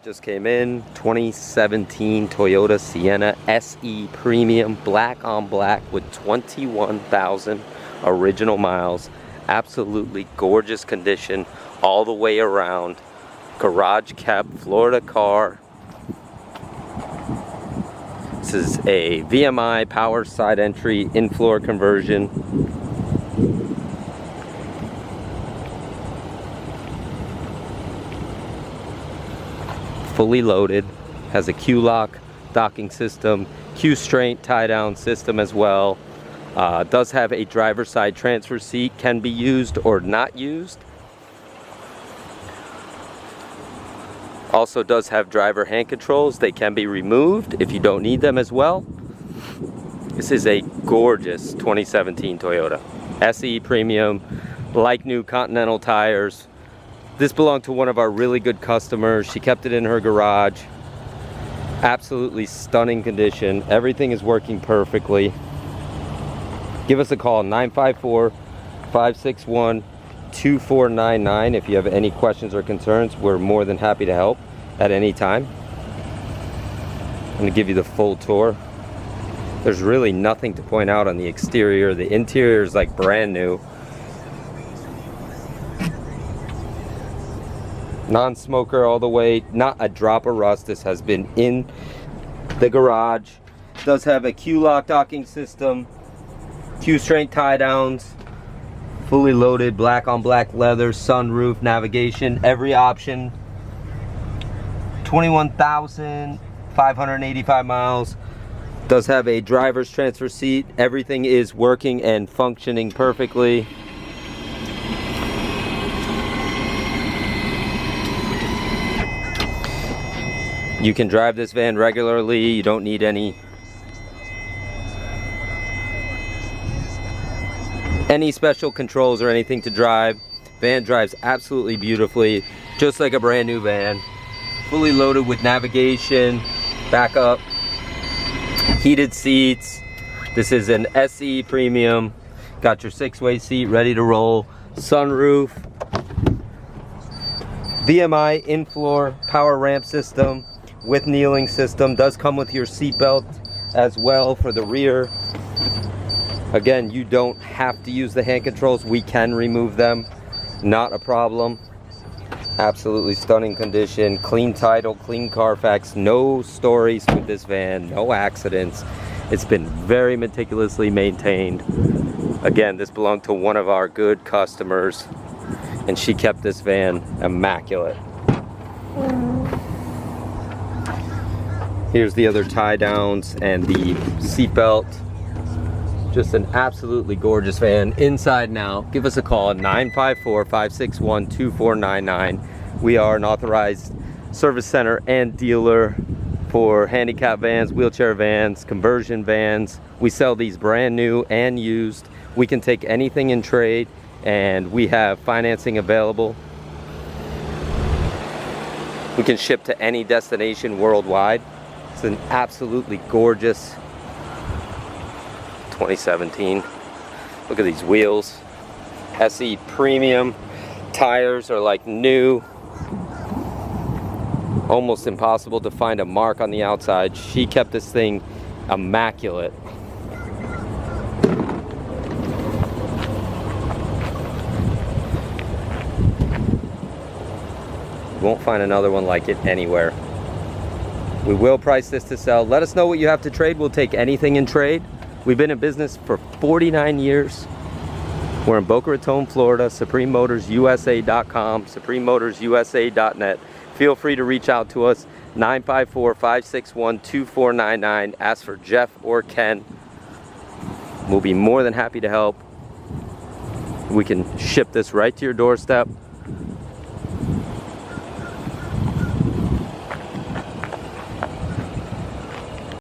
just came in. 2017 Toyota Sienna SE Premium, black on black with 21,000 original miles. Absolutely gorgeous condition all the way around. Garage kept, Florida car. This is a VMI power side entry in-floor conversion. Fully loaded, has a Q-lock docking system, Q-straight tie-down system as well. Does have a driver's side transfer seat, can be used or not used. Also does have driver hand controls. They can be removed if you don't need them as well. This is a gorgeous 2017 Toyota SE Premium, like new Continental tires. This belonged to one of our really good customers. She kept it in her garage. Absolutely stunning condition. Everything is working perfectly. Give us a call, 954-561-2499. If you have any questions or concerns, we're more than happy to help at any time. I'm going to give you the full tour. There's really nothing to point out on the exterior. The interior is like brand new. Non-smoker all the way, not a drop of rust. This has been in the garage. Does have a Q-lock docking system, Q-strength tie downs, fully loaded, black on black leather, sunroof, navigation, every option. 21,585 miles. Does have a driver's transfer seat. Everything is working and functioning perfectly. You can drive this van regularly. You don't need any special controls or anything to drive. Van drives absolutely beautifully, just like a brand new van. Fully loaded with navigation, backup, heated seats. This is an SE Premium. Got your 6-way seat ready to roll. Sunroof. VMI in-floor power ramp system with kneeling system. Does come with your seat belt as well for the rear. Again, you don't have to use the hand controls. We can remove them, not a problem. Absolutely stunning condition, clean title, clean Carfax, no stories with this van, no accidents. It's been very meticulously maintained. Again, this belonged to one of our good customers, and she kept this van immaculate. Here's the other tie downs and the seat belt. Just an absolutely gorgeous van inside now. Give us a call at 954-561-2499. We are an authorized service center and dealer for handicap vans, wheelchair vans, conversion vans. We sell these brand new and used. We can take anything in trade, and we have financing available. We can ship to any destination worldwide. It's an absolutely gorgeous 2017. Look at these wheels. SE Premium. Tires are like new. Almost impossible to find a mark on the outside. She kept this thing immaculate. You won't find another one like it anywhere. We will price this to sell. Let us know what you have to trade. We'll take anything in trade. We've been in business for 49 years. We're in Boca Raton, Florida. SupremeMotorsUSA.com, SupremeMotorsUSA.net. Feel free to reach out to us, 954-561-2499. Ask for Jeff or Ken. We'll be more than happy to help. We can ship this right to your doorstep.